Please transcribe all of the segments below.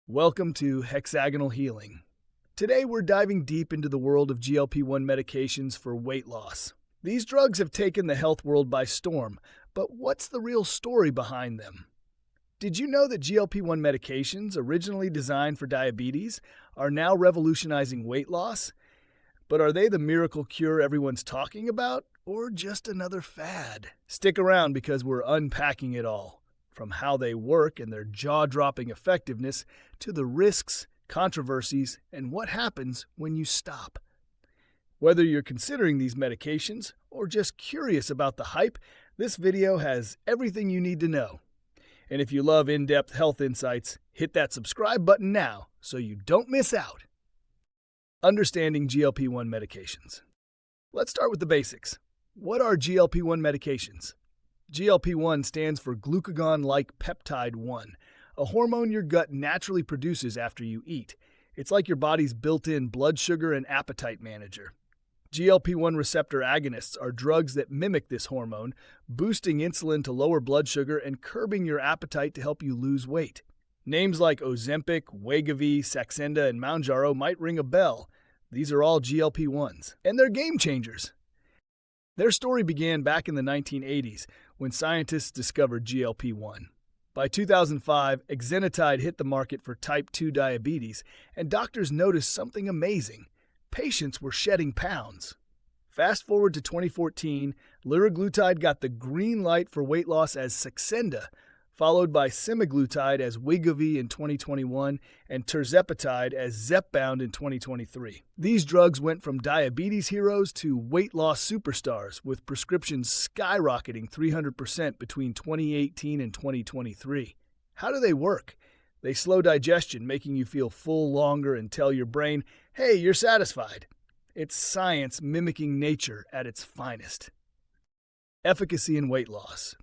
Welcome to Hexagonal Healing. Today we're diving deep into the world of GLP-1 medications for weight loss. These drugs have taken the health world by storm, but what's the real story behind them? Did you know that GLP-1 medications, originally designed for diabetes, are now revolutionizing weight loss? But are they the miracle cure everyone's talking about, or just another fad? Stick around because we're unpacking it all. From how they work and their jaw-dropping effectiveness to the risks, controversies, and what happens when you stop. Whether you're considering these medications or just curious about the hype, this video has everything you need to know. And if you love in-depth health insights, hit that subscribe button now so you don't miss out. Understanding GLP-1 medications. Let's start with the basics. What are GLP-1 medications? GLP-1 stands for glucagon-like peptide 1, a hormone your gut naturally produces after you eat. It's like your body's built-in blood sugar and appetite manager. GLP-1 receptor agonists are drugs that mimic this hormone, boosting insulin to lower blood sugar and curbing your appetite to help you lose weight. Names like Ozempic, Wegovy, Saxenda, and Mounjaro might ring a bell. These are all GLP-1s, and they're game changers. Their story began back in the 1980s when scientists discovered GLP-1. By 2005, exenatide hit the market for type 2 diabetes, and doctors noticed something amazing. Patients were shedding pounds. Fast forward to 2014, Liraglutide got the green light for weight loss as Saxenda, followed by Semaglutide as Wegovy in 2021 and Tirzepatide as Zepbound in 2023. These drugs went from diabetes heroes to weight loss superstars, with prescriptions skyrocketing 300% between 2018 and 2023. How do they work? They slow digestion, making you feel full longer and tell your brain, hey, you're satisfied. It's science mimicking nature at its finest. Efficacy in weight loss.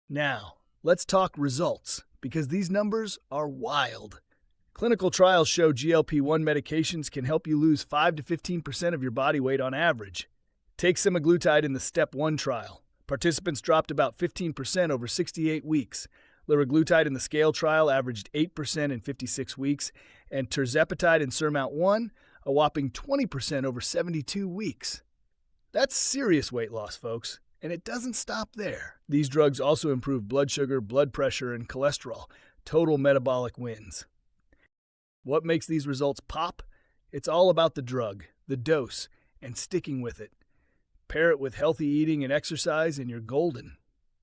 Now, let's talk results, because these numbers are wild. Clinical trials show GLP-1 medications can help you lose 5 to 15% of your body weight on average. Take Semaglutide in the Step 1 trial. Participants dropped about 15% over 68 weeks. Liraglutide in the Scale trial averaged 8% in 56 weeks, and Tirzepatide in Surmount-1, a whopping 20% over 72 weeks. That's serious weight loss, folks. And it doesn't stop there. These drugs also improve blood sugar, blood pressure, and cholesterol. Total metabolic wins. What makes these results pop? It's all about the drug, the dose, and sticking with it. Pair it with healthy eating and exercise, and you're golden.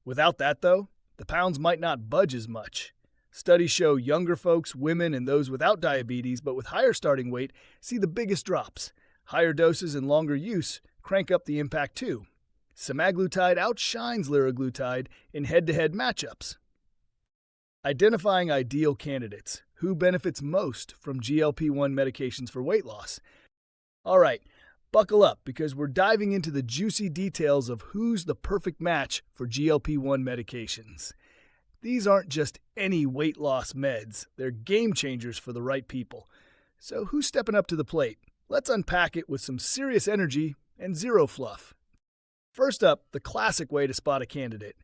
Without that, though, the pounds might not budge as much. Studies show younger folks, women, and those without diabetes but with higher starting weight see the biggest drops. Higher doses and longer use crank up the impact too. Semaglutide outshines Liraglutide in head-to-head matchups. Identifying ideal candidates. Who benefits most from GLP-1 medications for weight loss? All right, buckle up because we're diving into the juicy details of who's the perfect match for GLP-1 medications. These aren't just any weight loss meds. They're game changers for the right people. So who's stepping up to the plate? Let's unpack it with some serious energy and zero fluff. First up, the classic way to spot a candidate,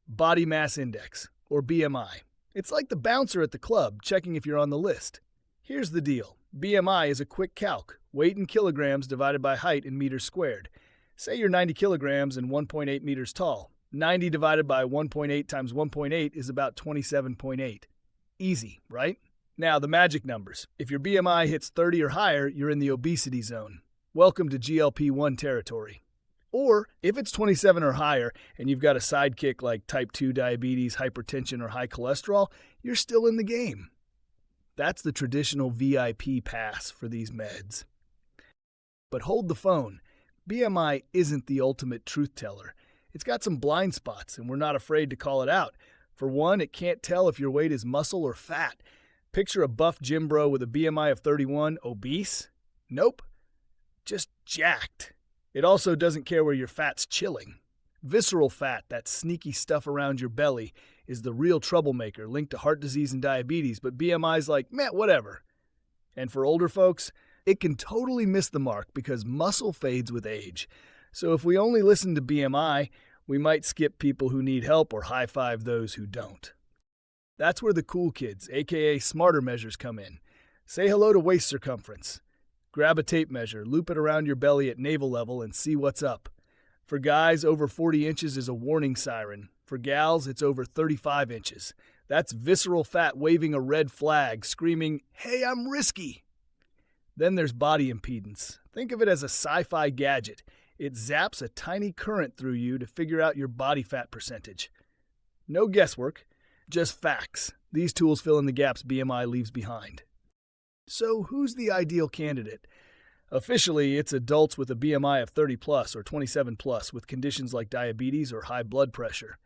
body mass index, or BMI. It's like the bouncer at the club checking if you're on the list. Here's the deal. BMI is a quick calc, weight in kilograms divided by height in meters squared. Say you're 90 kilograms and 1.8 meters tall. 90 divided by 1.8 times 1.8 is about 27.8. Easy, right? Now, the magic numbers. If your BMI hits 30 or higher, you're in the obesity zone. Welcome to GLP-1 territory. Or, if it's 27 or higher and you've got a sidekick like type 2 diabetes, hypertension, or high cholesterol, you're still in the game. That's the traditional VIP pass for these meds. But hold the phone. BMI isn't the ultimate truth teller. It's got some blind spots, and we're not afraid to call it out. For one, it can't tell if your weight is muscle or fat. Picture a buff gym bro with a BMI of 31, obese? Nope. Just jacked. It also doesn't care where your fat's chilling. Visceral fat, that sneaky stuff around your belly, is the real troublemaker linked to heart disease and diabetes, but BMI's like, meh, whatever. And for older folks, it can totally miss the mark because muscle fades with age. So if we only listen to BMI, we might skip people who need help or high-five those who don't. That's where the cool kids, aka smarter measures, come in. Say hello to waist circumference. Grab a tape measure, loop it around your belly at navel level, and see what's up. For guys, over 40 inches is a warning siren. For gals, it's over 35 inches. That's visceral fat waving a red flag, screaming, "Hey, I'm risky!" Then there's body impedance. Think of it as a sci-fi gadget. It zaps a tiny current through you to figure out your body fat percentage. No guesswork, just facts. These tools fill in the gaps BMI leaves behind. So who's the ideal candidate? Officially, it's adults with a BMI of 30 plus or 27 plus with conditions like diabetes or high blood pressure.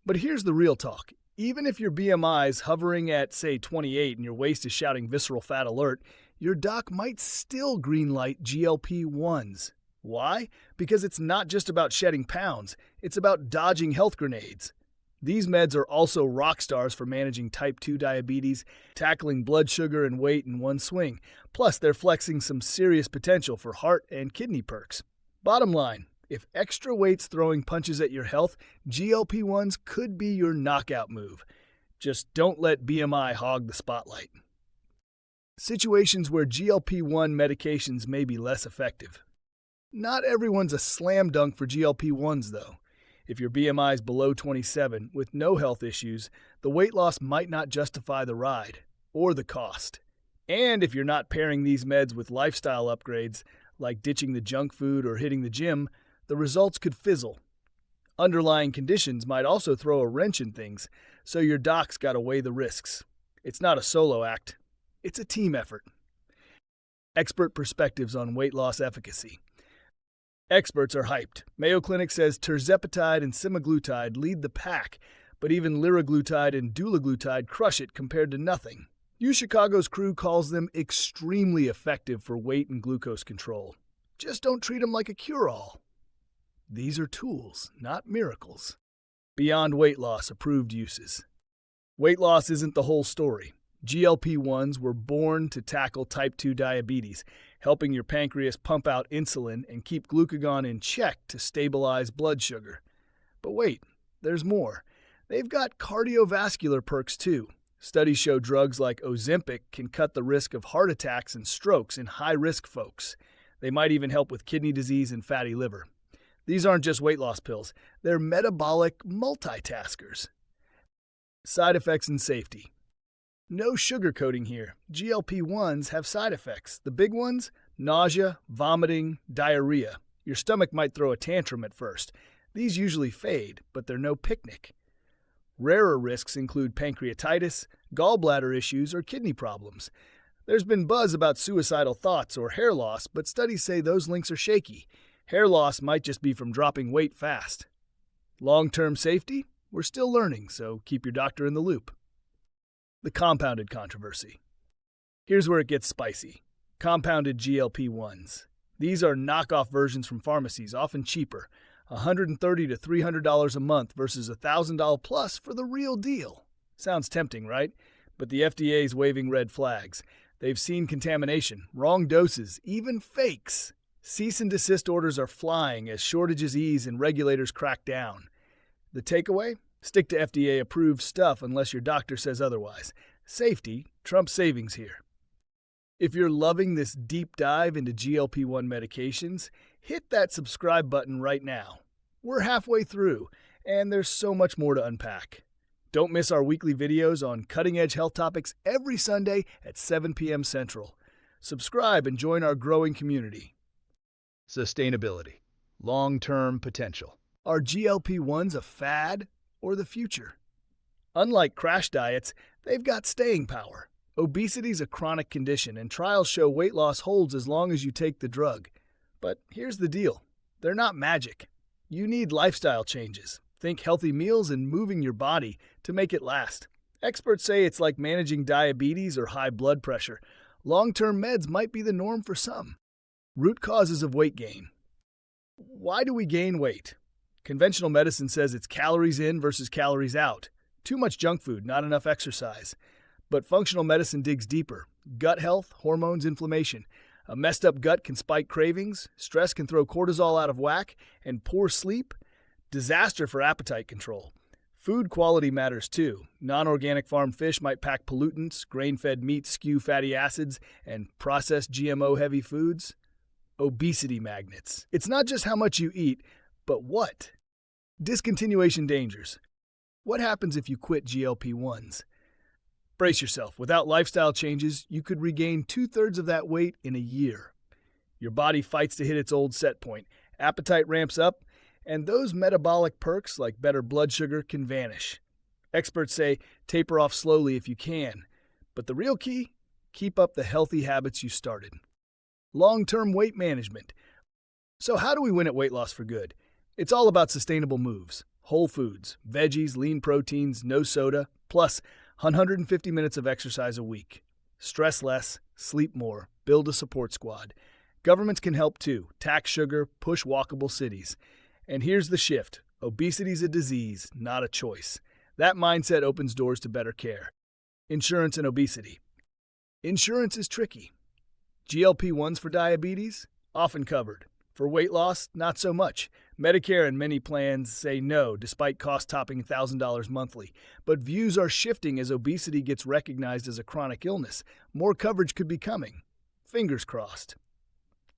But here's the real talk. Even if your BMI is hovering at, say, 28 and your waist is shouting visceral fat alert, your doc might still greenlight GLP-1s. Why? Because it's not just about shedding pounds, it's about dodging health grenades. These meds are also rock stars for managing type 2 diabetes, tackling blood sugar and weight in one swing. Plus, they're flexing some serious potential for heart and kidney perks. Bottom line, if extra weight's throwing punches at your health, GLP-1s could be your knockout move. Just don't let BMI hog the spotlight. Situations where GLP-1 medications may be less effective. Not everyone's a slam dunk for GLP-1s, though. If your BMI is below 27 with no health issues, the weight loss might not justify the ride or the cost. And if you're not pairing these meds with lifestyle upgrades, like ditching the junk food or hitting the gym, the results could fizzle. Underlying conditions might also throw a wrench in things, so your doc's got to weigh the risks. It's not a solo act, it's a team effort. Expert perspectives on weight loss efficacy. Experts are hyped. Mayo Clinic says Tirzepatide and Semaglutide lead the pack, but even Liraglutide and Dulaglutide crush it compared to nothing. UChicago's crew calls them extremely effective for weight and glucose control. Just don't treat them like a cure-all. These are tools, not miracles. Beyond weight loss, approved uses. Weight loss isn't the whole story. GLP-1s were born to tackle type 2 diabetes, helping your pancreas pump out insulin and keep glucagon in check to stabilize blood sugar. But wait, there's more. They've got cardiovascular perks too. Studies show drugs like Ozempic can cut the risk of heart attacks and strokes in high-risk folks. They might even help with kidney disease and fatty liver. These aren't just weight loss pills, they're metabolic multitaskers. Side effects and safety. No sugarcoating here. GLP-1s have side effects. The big ones? Nausea, vomiting, diarrhea. Your stomach might throw a tantrum at first. These usually fade, but they're no picnic. Rarer risks include pancreatitis, gallbladder issues, or kidney problems. There's been buzz about suicidal thoughts or hair loss, but studies say those links are shaky. Hair loss might just be from dropping weight fast. Long-term safety? We're still learning, so keep your doctor in the loop. The compounded controversy. Here's where it gets spicy. Compounded GLP-1s. These are knockoff versions from pharmacies, often cheaper. $130 to $300 a month versus $1,000 plus for the real deal. Sounds tempting, right? But the FDA's waving red flags. They've seen contamination, wrong doses, even fakes. Cease and desist orders are flying as shortages ease and regulators crack down. The takeaway? Stick to FDA-approved stuff unless your doctor says otherwise. Safety trumps savings here. If you're loving this deep dive into GLP-1 medications, hit that subscribe button right now. We're halfway through, and there's so much more to unpack. Don't miss our weekly videos on cutting-edge health topics every Sunday at 7 p.m. Central. Subscribe and join our growing community. Sustainability. Long-term potential. Are GLP-1s a fad or the future? Unlike crash diets, they've got staying power. Obesity's a chronic condition, and trials show weight loss holds as long as you take the drug. But here's the deal. They're not magic. You need lifestyle changes. Think healthy meals and moving your body to make it last. Experts say it's like managing diabetes or high blood pressure. Long-term meds might be the norm for some. Root causes of weight gain. Why do we gain weight? Conventional medicine says it's calories in versus calories out. Too much junk food, not enough exercise. But functional medicine digs deeper. Gut health, hormones, inflammation. A messed up gut can spike cravings, stress can throw cortisol out of whack, and poor sleep, disaster for appetite control. Food quality matters too. Non-organic farm fish might pack pollutants, grain-fed meats skew fatty acids, and processed GMO-heavy foods. Obesity magnets. It's not just how much you eat, but what? Discontinuation dangers. What happens if you quit GLP-1s? Brace yourself. Without lifestyle changes, you could regain 2/3 of that weight in a year. Your body fights to hit its old set point. Appetite ramps up, and those metabolic perks like better blood sugar can vanish. Experts say taper off slowly if you can. But the real key? Keep up the healthy habits you started. Long-term weight management. So how do we win at weight loss for good? It's all about sustainable moves. Whole foods, veggies, lean proteins, no soda, plus 150 minutes of exercise a week. Stress less, sleep more, build a support squad. Governments can help too. Tax sugar, push walkable cities. And here's the shift. Obesity's a disease, not a choice. That mindset opens doors to better care. Insurance and obesity. Insurance is tricky. GLP-1s for diabetes? Often covered. For weight loss? Not so much. Medicare and many plans say no, despite cost topping $1,000 monthly. But views are shifting as obesity gets recognized as a chronic illness. More coverage could be coming. Fingers crossed.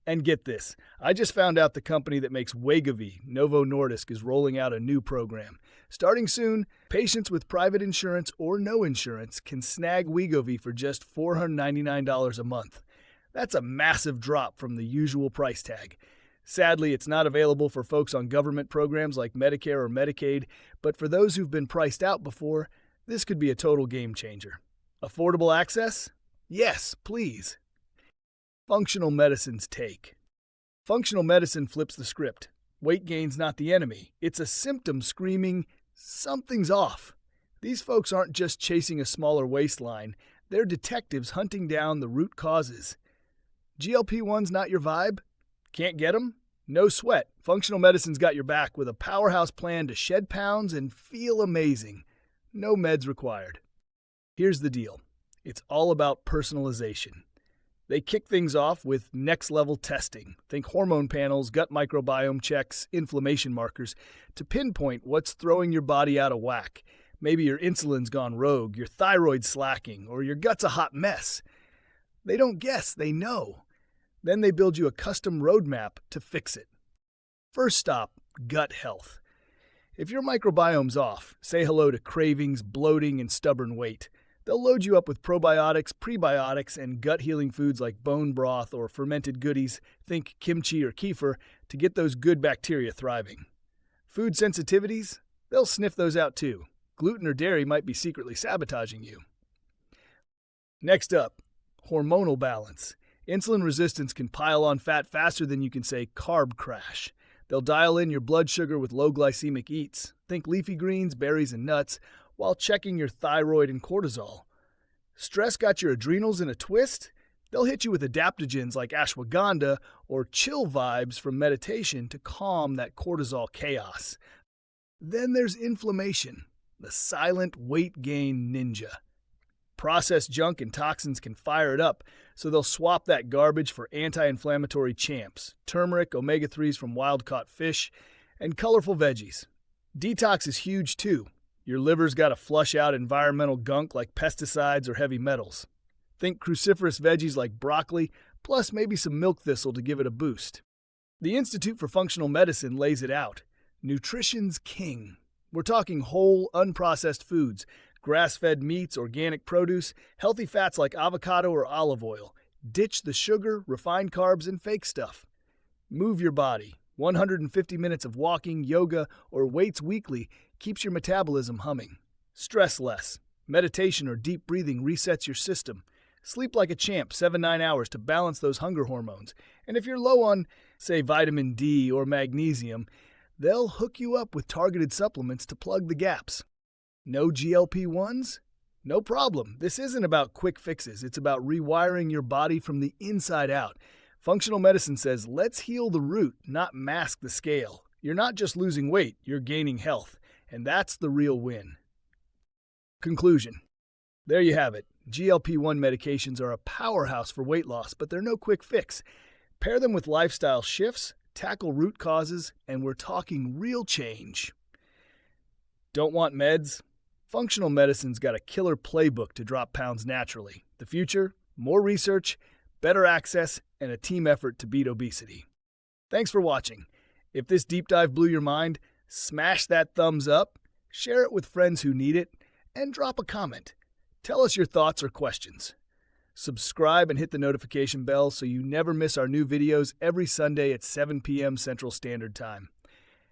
And get this, I just found out the company that makes Wegovy, Novo Nordisk, is rolling out a new program. Starting soon, patients with private insurance or no insurance can snag Wegovy for just $499 a month. That's a massive drop from the usual price tag. Sadly, it's not available for folks on government programs like Medicare or Medicaid, but for those who've been priced out before, this could be a total game changer. Affordable access? Yes, please. Functional medicine's take. Functional medicine flips the script. Weight gain's not the enemy. It's a symptom screaming, something's off. These folks aren't just chasing a smaller waistline. They're detectives hunting down the root causes. GLP-1's not your vibe? Can't get them? No sweat. Functional medicine's got your back with a powerhouse plan to shed pounds and feel amazing. No meds required. Here's the deal. It's all about personalization. They kick things off with next-level testing. Think hormone panels, gut microbiome checks, inflammation markers, to pinpoint what's throwing your body out of whack. Maybe your insulin's gone rogue, your thyroid's slacking, or your gut's a hot mess. They don't guess, they know. Then they build you a custom roadmap to fix it. First stop, gut health. If your microbiome's off, say hello to cravings, bloating, and stubborn weight. They'll load you up with probiotics, prebiotics, and gut-healing foods like bone broth or fermented goodies, think kimchi or kefir, to get those good bacteria thriving. Food sensitivities? They'll sniff those out too. Gluten or dairy might be secretly sabotaging you. Next up, hormonal balance. Insulin resistance can pile on fat faster than you can say carb crash. They'll dial in your blood sugar with low glycemic eats, think leafy greens, berries, and nuts, while checking your thyroid and cortisol. Stress got your adrenals in a twist? They'll hit you with adaptogens like ashwagandha or chill vibes from meditation to calm that cortisol chaos. Then there's inflammation, the silent weight gain ninja. Processed junk and toxins can fire it up, so they'll swap that garbage for anti-inflammatory champs, turmeric, omega-3s from wild-caught fish, and colorful veggies. Detox is huge too. Your liver's got to flush out environmental gunk like pesticides or heavy metals. Think cruciferous veggies like broccoli, plus maybe some milk thistle to give it a boost. The Institute for Functional Medicine lays it out. Nutrition's king. We're talking whole, unprocessed foods, grass-fed meats, organic produce, healthy fats like avocado or olive oil. Ditch the sugar, refined carbs, and fake stuff. Move your body. 150 minutes of walking, yoga, or weights weekly keeps your metabolism humming. Stress less. Meditation or deep breathing resets your system. Sleep like a champ 7-9 hours to balance those hunger hormones. And if you're low on, say, vitamin D or magnesium, they'll hook you up with targeted supplements to plug the gaps. No GLP-1s? No problem. This isn't about quick fixes. It's about rewiring your body from the inside out. Functional medicine says, let's heal the root, not mask the scale. You're not just losing weight, you're gaining health. And that's the real win. Conclusion. There you have it. GLP-1 medications are a powerhouse for weight loss, but they're no quick fix. Pair them with lifestyle shifts, tackle root causes, and we're talking real change. Don't want meds? Functional medicine's got a killer playbook to drop pounds naturally. The future? More research, better access, and a team effort to beat obesity. Thanks for watching. If this deep dive blew your mind, smash that thumbs up, share it with friends who need it, and drop a comment. Tell us your thoughts or questions. Subscribe and hit the notification bell so you never miss our new videos every Sunday at 7 p.m. Central Standard Time.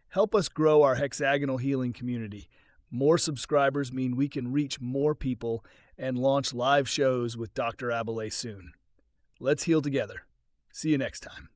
Help us grow our hexagonal healing community. More subscribers mean we can reach more people and launch live shows with Dr. Abalay soon. Let's heal together. See you next time.